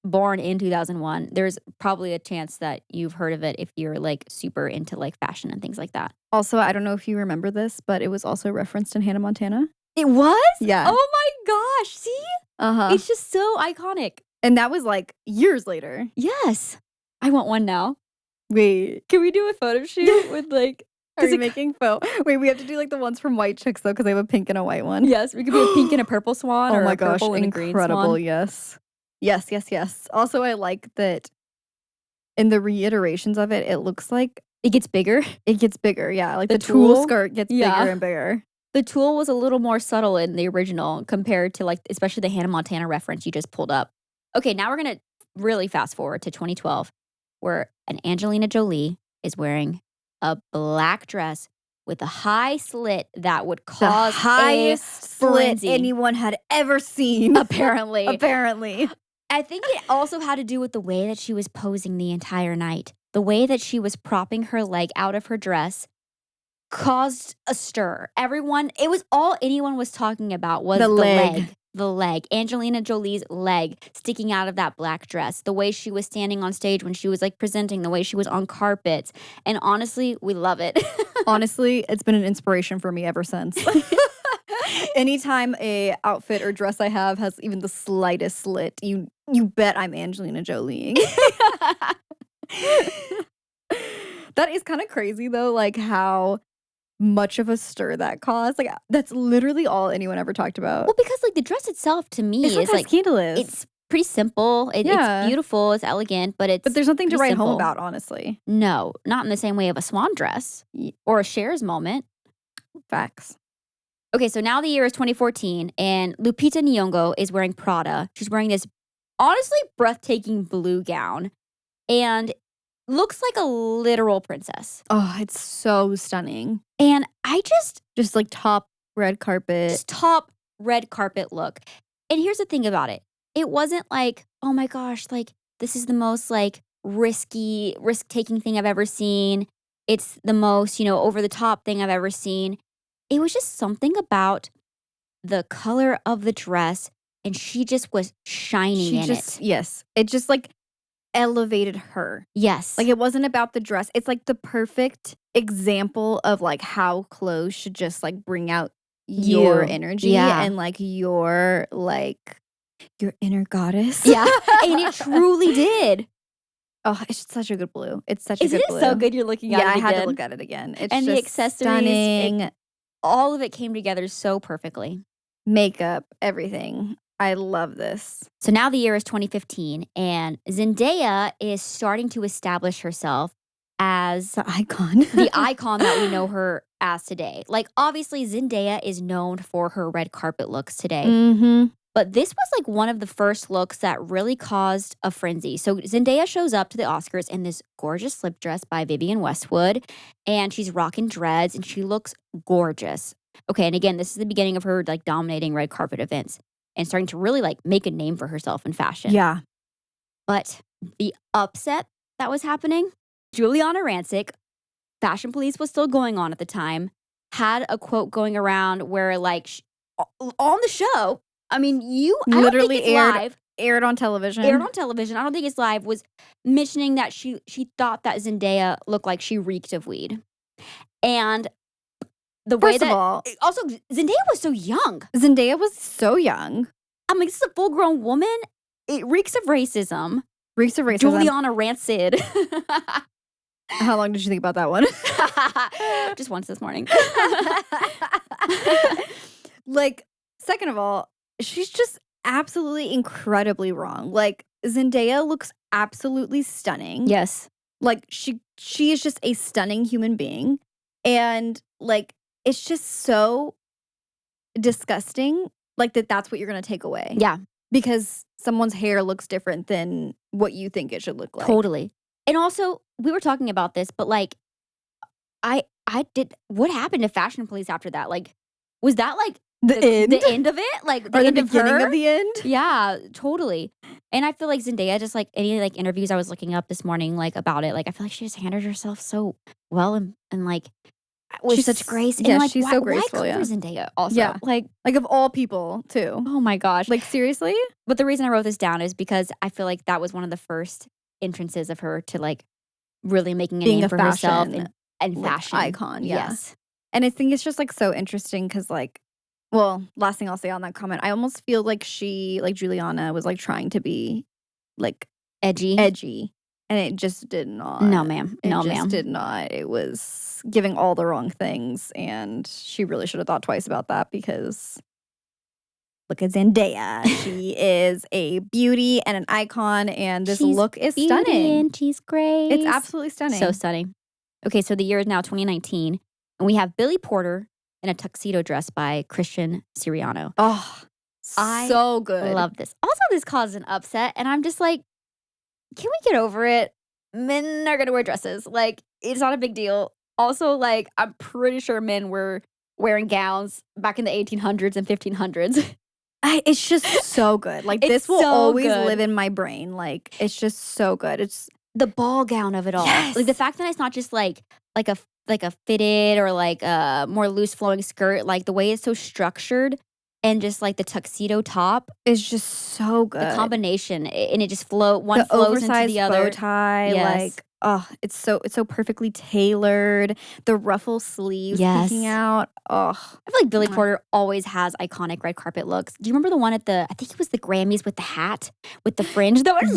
born in 2001, there's probably a chance that you've heard of it if you're like super into like fashion and things like that. Also, I don't know if you remember this, but it was also referenced in Hannah Montana. It was? Yeah. Oh my gosh. See? Uh-huh. It's just so iconic. And that was like years later. Yes. I want one now. Wait. Can we do a photo shoot with like... Are we making Wait, we have to do like the ones from White Chicks though, because they have a pink and a white one. Yes, we could be a pink and a purple swan or my a purple gosh, and a green incredible, swan. yes. Yes. Also, I like that in the reiterations of it, it looks like... It gets bigger. It gets bigger, yeah. Like the tulle tulle skirt gets bigger and bigger. The tulle was a little more subtle in the original compared to like, especially the Hannah Montana reference you just pulled up. Okay, now we're going to really fast forward to 2012, where an Angelina Jolie is wearing a black dress with a high slit that would cause the highest slit frenzy. Anyone had ever seen. Apparently. Apparently. I think it also had to do with the way that she was posing the entire night. The way that she was propping her leg out of her dress caused a stir. It was all anyone was talking about was the leg. The leg. Angelina Jolie's leg sticking out of that black dress. The way she was standing on stage when she was like presenting. The way she was on carpets. And honestly, we love it. Honestly, it's been an inspiration for me ever since. Anytime a outfit or dress I have has even the slightest slit, you bet I'm Angelina Jolie. That is kind of crazy though, like how much of a stir that caused. Like that's literally all anyone ever talked about. Well, because like the dress itself to me is like scandalous. It's pretty simple. It's beautiful. It's elegant, but there's nothing to write simple. home about, honestly. No, not in the same way of a swan dress or a Cher's moment. Facts. Okay, so now the year is 2014, and Lupita Nyong'o is wearing Prada. She's wearing this honestly breathtaking blue gown, and looks like a literal princess. Oh, it's so stunning. And I just like top red carpet look. And here's the thing about it. It wasn't like, oh my gosh, like this is the most like risk-taking thing I've ever seen. It's the most, over the top thing I've ever seen. It was just something about the color of the dress, and she just was shining in it. Yes. It just like elevated her. Yes. Like it wasn't about the dress. It's like the perfect example of like how clothes should just like bring out your energy and like your inner goddess. Yeah. And it truly did. Oh, it's such a good blue. It's such a good blue. Isn't it so good you're looking at it again? Yeah, I had to look at it again. It's and just the accessories, stunning. All of it came together so perfectly. Makeup, everything. I love this. So now the year is 2015, and Zendaya is starting to establish herself as the icon. The icon that we know her as today. Like, obviously, Zendaya is known for her red carpet looks today. Mm-hmm. But this was like one of the first looks that really caused a frenzy. So Zendaya shows up to the Oscars in this gorgeous slip dress by Vivienne Westwood, and she's rocking dreads, and she looks gorgeous. Okay, and again, this is the beginning of her like dominating red carpet events and starting to really like make a name for herself in fashion. Yeah. But the upset that was happening, Juliana Rancic, Fashion Police was still going on at the time, had a quote going around where like on the show, I mean, I literally don't think it's live. aired on television. Aired on television. I don't think it's live. Was mentioning that she thought that Zendaya looked like she reeked of weed, and the way First of that all, also Zendaya was so young. Zendaya was so young. I'm like, this is a full grown woman. It reeks of racism. Reeks of racism. Juliana Rancid. How long did you think about that one? Just once this morning. Like, second of all, she's just absolutely incredibly wrong. Like, Zendaya looks absolutely stunning. Yes. Like, she is just a stunning human being. And, like, it's just so disgusting, like, that's what you're going to take away. Yeah. Because someone's hair looks different than what you think it should look like. Totally. And also, we were talking about this, but like, what happened to Fashion Police after that? Like, was that like the end? The end of it? Like, the or end the beginning of her? Of the end? Yeah, totally. And I feel like Zendaya, just like any like interviews I was looking up this morning, like about it, like I feel like she just handled herself so well and like with she's such grace. Yeah, and like, she's so graceful. Why Yeah, Zendaya also? Yeah, like of all people too. Oh my gosh, like seriously. But the reason I wrote this down is because I feel like that was one of the first entrances of her to like really making a name for herself and like, fashion icon. Yeah. Yes, and I think it's just like so interesting because like, well, last thing I'll say on that comment, I almost feel like Juliana was like trying to be like edgy, and it just did not. No, ma'am. No, it just ma'am. did not. It was giving all the wrong things, and she really should have thought twice about that because look at Zendaya. She is a beauty and an icon, and this look is stunning. And she's great. It's absolutely stunning. So stunning. Okay, so the year is now 2019, and we have Billy Porter in a tuxedo dress by Christian Siriano. Oh, so good. I love this. Also, this caused an upset, and I'm just like, can we get over it? Men are gonna wear dresses. Like, it's not a big deal. Also, like, I'm pretty sure men were wearing gowns back in the 1800s and 1500s. It's just so good. Like, this will always live in my brain. Like, it's just so good. It's the ball gown of it all. Yes. Like, the fact that it's not just like a fitted or like a more loose flowing skirt. Like, the way it's so structured. And just like the tuxedo top is just so good. The combination, and it just one flows into the other. Bow tie, yes. Like, oh, it's so perfectly tailored. The ruffle sleeves peeking out. Oh, I feel like Billy Porter always has iconic red carpet looks. Do you remember the one at I think it was the Grammys with the hat with the fringe that was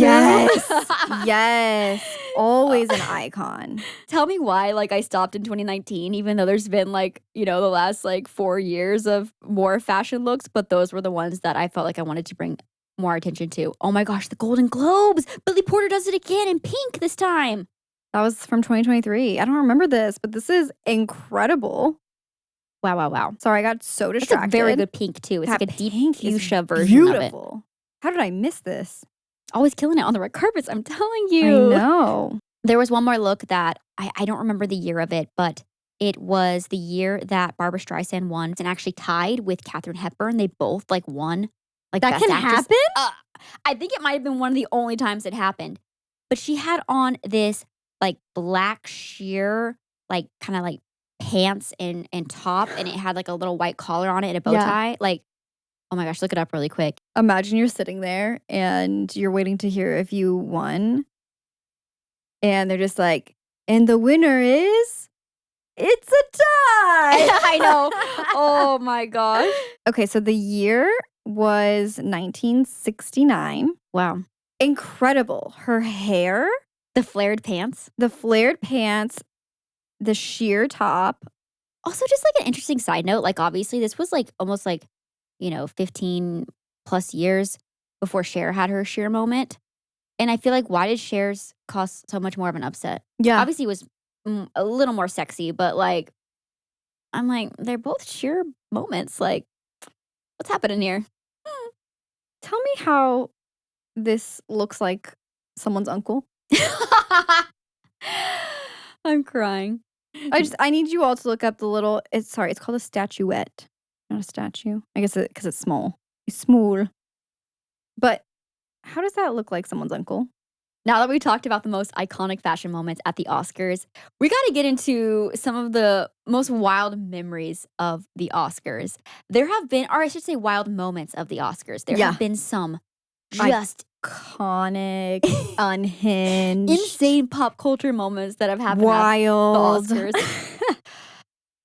yes, always an icon. Tell me why like I stopped in 2019, even though there's been like, you know, the last like 4 years of more fashion looks, but those were the ones that I felt like I wanted to bring more attention to. Oh my gosh, the Golden Globes. Billy Porter does it again in pink this time. That was from 2023. I don't remember this, but this is incredible. Wow. Sorry, I got so distracted. It's a very good pink too. It's that like a deep fuchsia version beautiful. of it. How did I miss this? Always killing it on the red carpets, I'm telling you. I know. There was one more look that I don't remember the year of it, but it was the year that Barbara Streisand won and actually tied with Katharine Hepburn. They both like won. Like that can happen? I think it might have been one of the only times it happened. But she had on this like black sheer, like kind of like pants and top, and it had like a little white collar on it and a bow tie. Like, oh my gosh, look it up really quick. Imagine you're sitting there and you're waiting to hear if you won. And they're just like, and the winner is, it's a tie. I know. Oh my gosh. Okay, so the year was 1969. Wow. Incredible. Her hair. The flared pants. The sheer top. Also, just like an interesting side note, like obviously this was like almost like, you know, 15 plus years before Cher had her sheer moment. And I feel like, why did Cher's cause so much more of an upset? Yeah. Obviously it was a little more sexy, but like, I'm like, they're both sheer moments. Like, what's happening here? Tell me how this looks like someone's uncle. I'm crying. I need you all to look up the little. It's called a statuette, not a statue. I guess because it's small. It's small. But how does that look like someone's uncle? Now that we talked about the most iconic fashion moments at the Oscars, we got to get into some of the most wild memories of the Oscars. There have been, or I should say wild moments of the Oscars. There have been some just iconic, unhinged, insane pop culture moments that have happened wild. at the Oscars.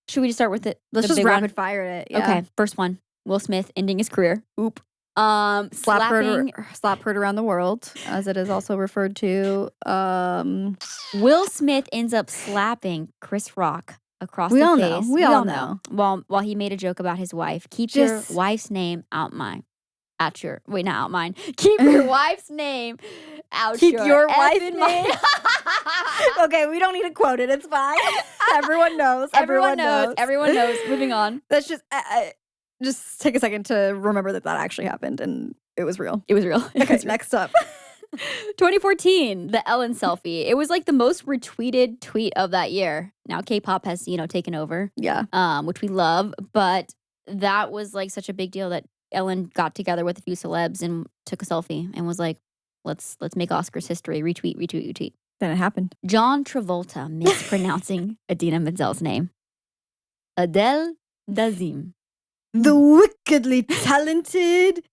Should we just start with it? Let's just rapid fire it. Yeah. Okay, first one. Will Smith ending his career. Oop. Slap heard around the world, as it is also referred to. Will Smith ends up slapping Chris Rock across the face. We all know. While he made a joke about his wife. Keep your wife's name out mine. Keep your wife's name out your wife's name. Okay, we don't need to quote it. It's fine. Everyone knows. Everyone knows. Moving on. That's just take a second to remember that actually happened and it was real. Okay, next up. 2014, the Ellen selfie. It was like the most retweeted tweet of that year. Now K-pop has, taken over. Yeah. Which we love, but that was like such a big deal that Ellen got together with a few celebs and took a selfie and was like, let's make Oscars history. Retweet. Then it happened. John Travolta mispronouncing Idina Menzel's name. Adele Dazeem. The wickedly talented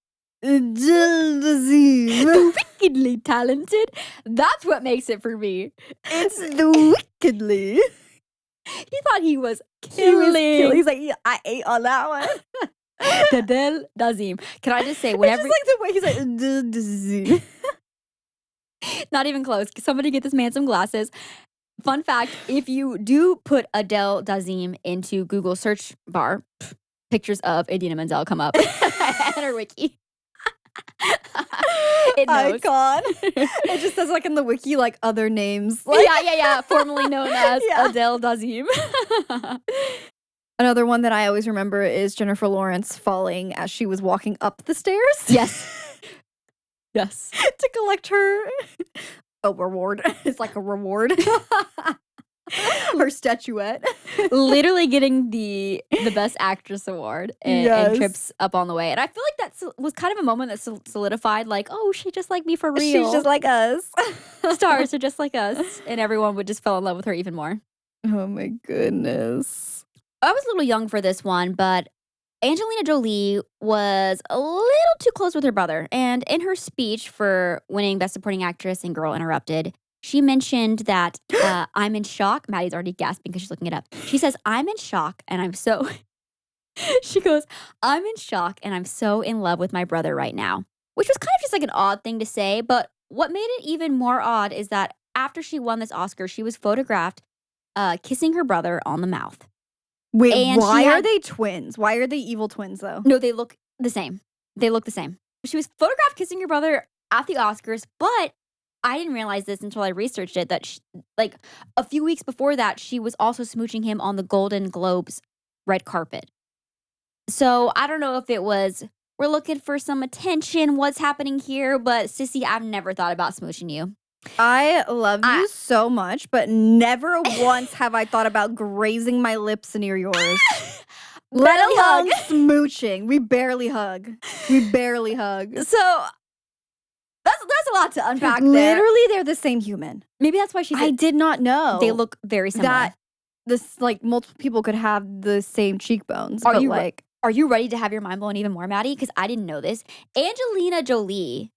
Adele Dazeem. The wickedly talented? That's what makes it for me. It's the wickedly. He thought he was killing. He's like, yeah, I ate on that one. Adele Dazeem. Can I just say, whenever... It's just like the way he's like, Adele Dazeem. Not even close. Somebody get this man some glasses. Fun fact, if you do put Adele Dazeem into Google search bar, pictures of Idina Menzel come up. And her wiki. It knows. Icon. It just says like in the wiki, like other names. Like, yeah. Formerly known as Adele Dazeem. Another one that I always remember is Jennifer Lawrence falling as she was walking up the stairs. Yes. To collect her reward. It's like a reward. Her statuette. Literally getting the Best Actress award and trips up on the way. And I feel like that was kind of a moment that solidified like, oh, she's just like me for real. She's just like us. Stars are just like us. And everyone would just fall in love with her even more. Oh my goodness. I was a little young for this one, but Angelina Jolie was a little too close with her brother. And in her speech for winning Best Supporting Actress in Girl Interrupted, she mentioned that I'm in shock. Maddie's already gasping because she's looking it up. She says, I'm in shock and I'm so... She goes, I'm in shock and I'm so in love with my brother right now. Which was kind of just like an odd thing to say. But what made it even more odd is that after she won this Oscar, she was photographed kissing her brother on the mouth. Wait, and why are they twins? Why are they evil twins, though? No, they look the same. She was photographed kissing her brother at the Oscars, but I didn't realize this until I researched it, that she, like a few weeks before that, she was also smooching him on the Golden Globes red carpet. So I don't know if it was, we're looking for some attention, what's happening here, but sissy, I've never thought about smooching you. I love you so much, but never once have I thought about grazing my lips near yours. Let alone smooching. We barely hug. So that's a lot to unpack there. Literally, they're the same human. Maybe that's why I did not know. They look very similar. That this like multiple people could have the same cheekbones. Are you ready to have your mind blown even more, Maddie? Because I didn't know this. Angelina Jolie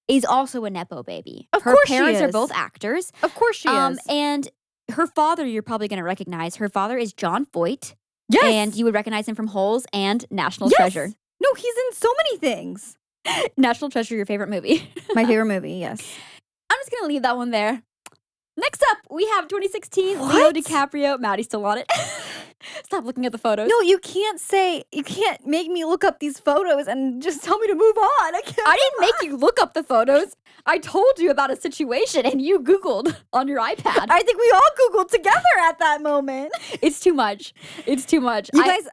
is also a Nepo baby. Her parents are both actors. Of course she is. And her father, you're probably going to recognize. Her father is John Voight. Yes. And you would recognize him from Holes and National Treasure. No, he's in so many things. National Treasure, your favorite movie. My favorite movie, yes. I'm just going to leave that one there. Next up, we have 2016, Leo DiCaprio. Maddie's still on it. Stop looking at the photos. No, you can't make me look up these photos and just tell me to move on. I didn't make you look up the photos. I told you about a situation and you Googled on your iPad. I think we all Googled together at that moment. It's too much. You guys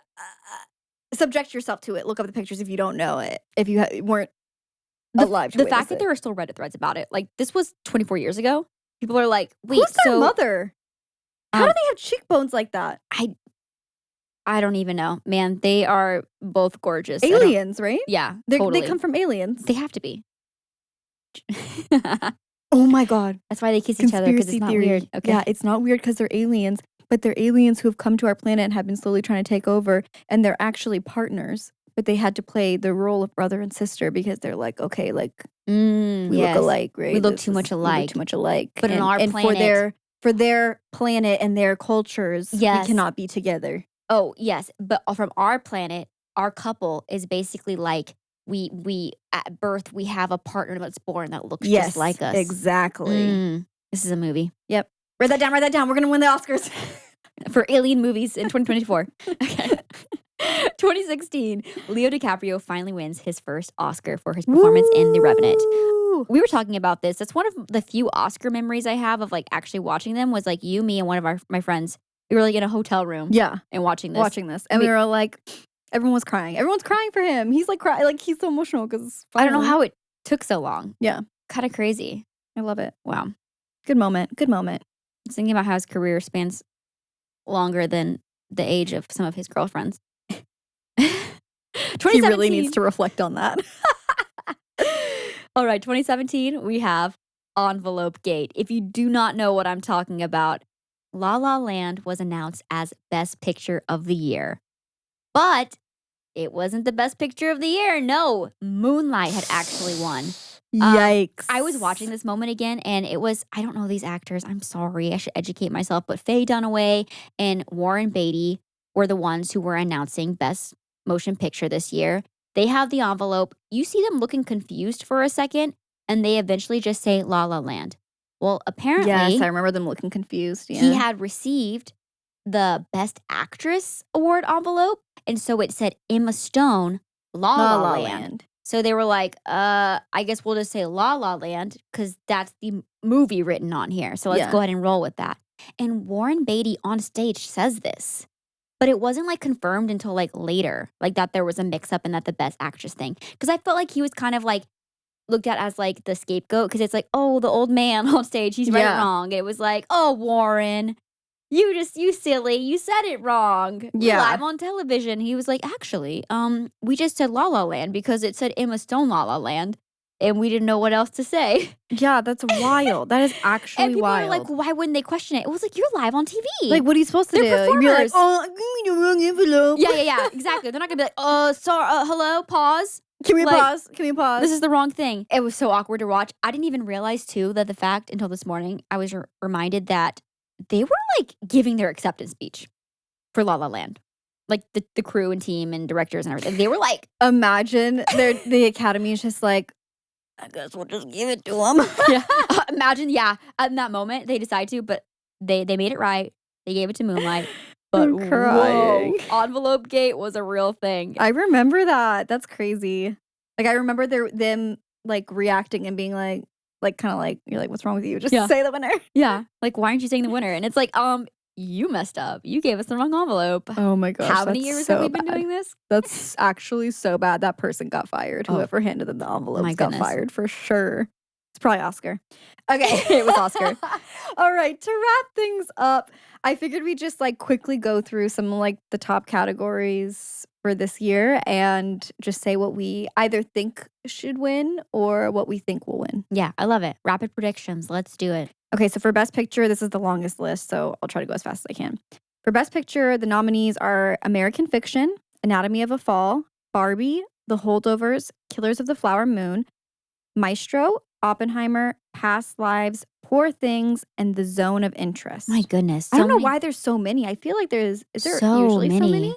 subject yourself to it. Look up the pictures if you don't know it. If you weren't alive. The fact that there are still Reddit threads about it. Like, this was 24 years ago. People are like, wait, who's their mother? How do they have cheekbones like that? I don't even know. Man, they are both gorgeous. Aliens, right? Yeah, totally. They come from aliens. They have to be. Oh my God. That's why they kiss each other, because it's not weird. Okay. Yeah, it's not weird because they're aliens, but they're aliens who have come to our planet and have been slowly trying to take over, and they're actually partners. but they had to play the role of brother and sister because they're like, okay, like we yes. look alike, right? We look too much We alike. look too much alike. But on our and planet, for their planet and their cultures, Yes. we cannot be together. oh yes, but from our planet, our couple is basically like we at birth we have a partner that's born that looks just like us. Exactly. This is a movie. Yep. Write that down. We're gonna win the Oscars. For alien movies in 2024. Okay. 2016, Leo DiCaprio finally wins his first Oscar for his performance in The Revenant. Woo! We were talking about this. That's one of the few Oscar memories I have of like actually watching them was like you, me, and one of my friends. We were like in a hotel room and watching this. And we were like, everyone was crying. Everyone's crying for him. He's like crying, like he's so emotional because I don't know how it took so long. Yeah. Kind of crazy. I love it. Wow. Good moment. Good moment. I was thinking about how his career spans longer than the age of some of his girlfriends. He really needs to reflect on that. All right, 2017, we have Envelope Gate. If you do not know what I'm talking about, La La Land was announced as Best Picture of the Year. But it wasn't the Best Picture of the Year. No, Moonlight had actually won. Yikes. I was watching this moment again, and it was, I don't know these actors. I'm sorry. I should educate myself. But Faye Dunaway and Warren Beatty were the ones who were announcing Best Motion Picture this year. They have the envelope. You see them looking confused for a second, and they eventually just say La La Land. Well, apparently, yes, I remember them looking confused. Yeah. He had received the Best Actress Award envelope, and so it said Emma Stone, La La Land. So they were like, I guess we'll just say La La Land because that's the movie written on here. So let's go ahead and roll with that. And Warren Beatty on stage says this. But it wasn't like confirmed until like later, like that there was a mix up and that the Best Actress thing. Because I felt like he was kind of like looked at as like the scapegoat because it's like, oh, the old man on stage, he's right or wrong. It was like, oh, Warren, you silly, you said it wrong. Yeah. Live on television. He was like, actually, we just said La La Land because it said Emma Stone La La Land. And we didn't know what else to say. Yeah, that's wild. That is actually and people wild. are like, why wouldn't they question it? It was like, you're live on TV. Like, what are you supposed to do? Performers. You'd be like, oh, give me the wrong envelope. Yeah, exactly. They're not going to be like, sorry, hello, pause. Can we pause? This is the wrong thing. It was so awkward to watch. I didn't even realize, too, that the fact until this morning, I was reminded that they were, like, giving their acceptance speech for La La Land. Like, the crew and team and directors and everything. They were like... Imagine the Academy is just like, I guess we'll just give it to them. Yeah. Imagine, in that moment, they decide to, but they made it right. They gave it to Moonlight. But I'm crying. Whoa, Envelope Gate was a real thing. I remember that. That's crazy. Like, I remember them, like, reacting and being like kind of like, you're like, what's wrong with you? Just say the winner. Yeah. Like, why aren't you saying the winner? And it's like, you messed up. You gave us the wrong envelope. Oh my gosh. How many years have we been doing this? That's actually so bad. That person got fired. Whoever handed them the envelopes got fired for sure. It's probably Oscar. Okay. It was Oscar. All right. To wrap things up, I figured we'd just like quickly go through some like the top categories for this year and just say what we either think should win or what we think will win. Yeah, I love it. Rapid predictions. Let's do it. Okay, so for Best Picture, this is the longest list, so I'll try to go as fast as I can. For Best Picture, the nominees are American Fiction, Anatomy of a Fall, Barbie, The Holdovers, Killers of the Flower Moon, Maestro, Oppenheimer, Past Lives, Poor Things, and The Zone of Interest. My goodness. I don't know why there's so many. I feel like is there usually so many?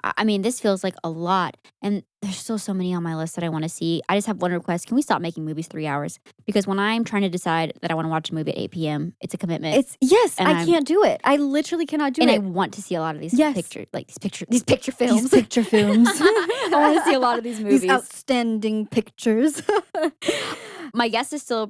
I mean, this feels like a lot. And there's still so many on my list that I want to see. I just have one request. Can we stop making movies 3 hours? Because when I'm trying to decide that I want to watch a movie at 8 p.m., it's a commitment. I can't do it. I literally cannot do it. And I want to see a lot of these picture films. These picture films. I want to see a lot of these movies. These outstanding pictures. My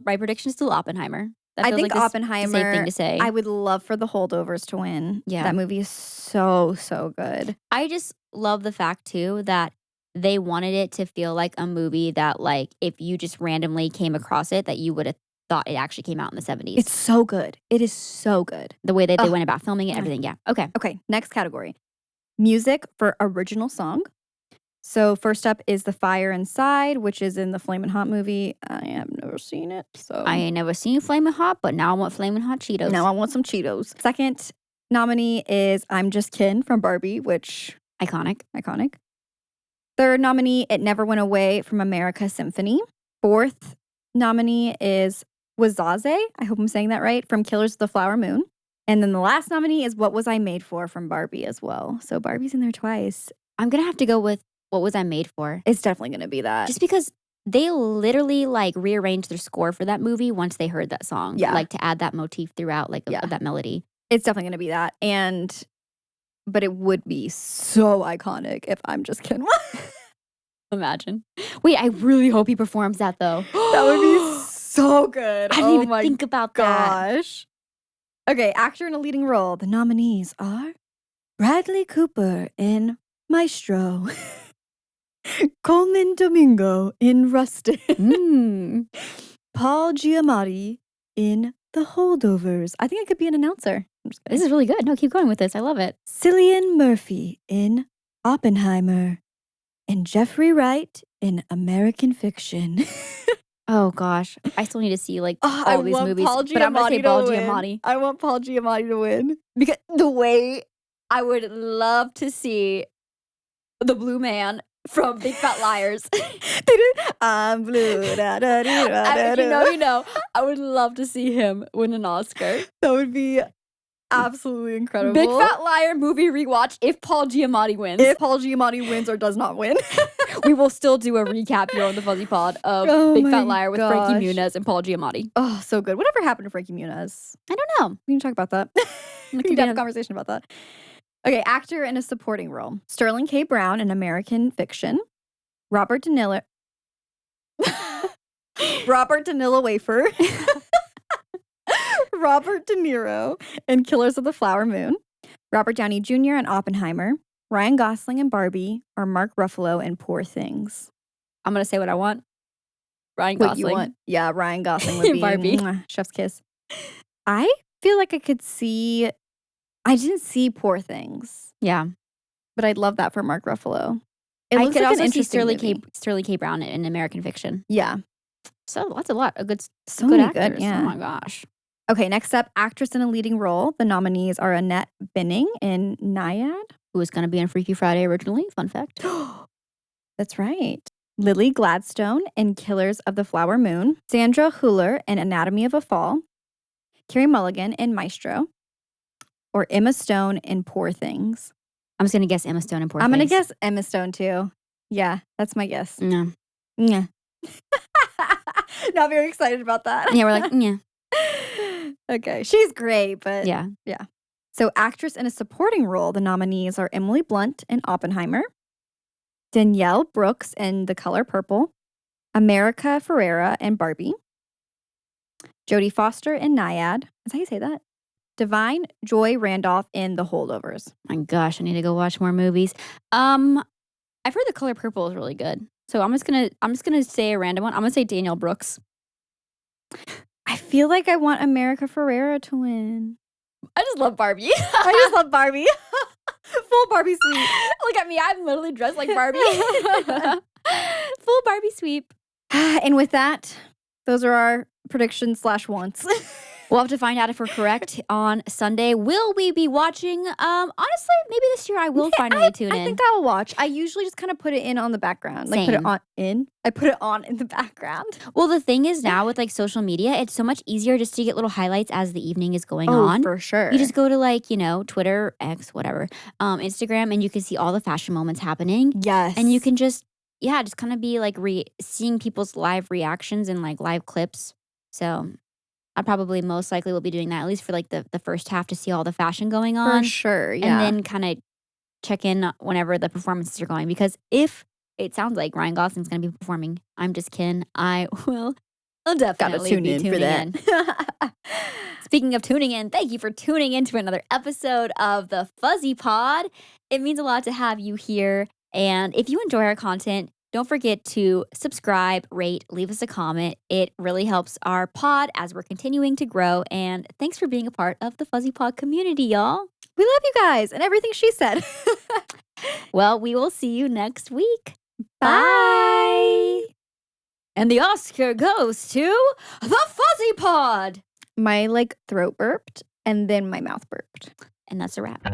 prediction is still Oppenheimer. I think like Oppenheimer. The same thing to say. I would love for The Holdovers to win. Yeah, that movie is so good. I just love the fact too that they wanted it to feel like a movie that, like, if you just randomly came across it, that you would have thought it actually came out in the 70s. It's so good. It is so good. The way that they went about filming it, everything. Yeah. Okay. Next category: music for original song. So first up is The Fire Inside, which is in the Flamin' Hot movie. I have never seen it, so I ain't never seen Flamin' Hot, but now I want Flamin' Hot Cheetos. Now I want some Cheetos. Second nominee is I'm Just Kin from Barbie, which iconic. Third nominee, It Never Went Away from America Symphony. Fourth nominee is Wazaze, I hope I'm saying that right, from Killers of the Flower Moon. And then the last nominee is What Was I Made For from Barbie as well. So Barbie's in there twice. I'm going to have to go with What Was I Made For. It's definitely going to be that. Just because they literally like rearranged their score for that movie once they heard that song. Yeah. Like to add that motif throughout, like of that melody. It's definitely going to be that. But it would be so iconic if I'm Just Kidding. Imagine. Wait, I really hope he performs that though. That would be so good. I didn't even think about that. Gosh. Okay, actor in a leading role. The nominees are Bradley Cooper in Maestro, Coleman Domingo in Rusted, Paul Giamatti in The Holdovers. I think I could be an announcer. This is really good. No, keep going with this. I love it. Cillian Murphy in Oppenheimer, and Jeffrey Wright in American Fiction. Oh gosh, I still need to see like all these movies. But I'm gonna say Paul Giamatti. I want Paul Giamatti to win because the way I would love to see the Blue Man from Big Fat Liars. I'm blue. If you know. I would love to see him win an Oscar. That would be absolutely incredible. Big Fat Liar movie rewatch if Paul Giamatti wins. If Paul Giamatti wins or does not win. We will still do a recap here on the Fuzzy Pod of Big Fat Liar with Frankie Muniz and Paul Giamatti. Oh, so good. Whatever happened to Frankie Muniz? I don't know. We can talk about that. We can have a conversation about that. Okay, actor in a supporting role. Sterling K. Brown in American Fiction. Robert De Niro. Robert De Niro Wafer. Robert De Niro in Killers of the Flower Moon. Robert Downey Jr. in Oppenheimer. Ryan Gosling in Barbie, or Mark Ruffalo in Poor Things. I'm going to say what I want. Ryan Gosling. What you want? Yeah, Ryan Gosling would be Barbie. Chef's kiss. I feel like I could see... I didn't see Poor Things. Yeah. But I'd love that for Mark Ruffalo. I could also see Sterling K. Brown in American Fiction. Yeah. So that's a lot of good, so good many actors. Good, yeah. Oh my gosh. Okay, next up, actress in a leading role. The nominees are Annette Bening in Naiad. Who was going to be on Freaky Friday originally. Fun fact. That's right. Lily Gladstone in Killers of the Flower Moon. Sandra Hüller in Anatomy of a Fall. Carey Mulligan in Maestro. Or Emma Stone in Poor Things. I'm just going to guess Emma Stone in Poor Things. I'm going to guess Emma Stone too. Yeah, that's my guess. No. Yeah. Not very excited about that. Yeah, we're like, yeah. Okay, she's great, but yeah. So actress in a supporting role, the nominees are Emily Blunt in Oppenheimer, Danielle Brooks in The Color Purple, America Ferrera in Barbie, Jodie Foster in Naiad. Is that how you say that? Divine Joy Randolph in The Holdovers. My gosh, I need to go watch more movies. I've heard The Color Purple is really good. So I'm just gonna say a random one. I'm gonna say Danielle Brooks. I feel like I want America Ferrera to win. I just love Barbie. I just love Barbie. Full Barbie sweep. Look at me. I'm literally dressed like Barbie. Full Barbie sweep. And with that, those are our predictions / wants. We'll have to find out if we're correct on Sunday. Will we be watching? Honestly, maybe this year I will finally tune in. I think I will watch. I usually just kind of put it in on the background. Like put it on in. I put it on in the background. Well, the thing is now with like social media, it's so much easier just to get little highlights as the evening is going on. For sure. You just go to like, Twitter, X, whatever, Instagram, and you can see all the fashion moments happening. Yes. And you can just kind of be like seeing people's live reactions and like live clips. So I probably most likely will be doing that, at least for like the first half, to see all the fashion going on. For sure, yeah. And then kind of check in whenever the performances are going. Because if it sounds like Ryan Gosling's going to be performing I'm Just Kidding, I'll definitely be tuning in. Speaking of tuning in, thank you for tuning in to another episode of the Fuzzy Pod. It means a lot to have you here. And if you enjoy our content, don't forget to subscribe, rate, leave us a comment. It really helps our pod as we're continuing to grow. And thanks for being a part of the Fuzzy Pod community, y'all. We love you guys and everything she said. Well, we will see you next week. Bye. And the Oscar goes to the Fuzzy Pod. My throat burped and then my mouth burped. And that's a wrap.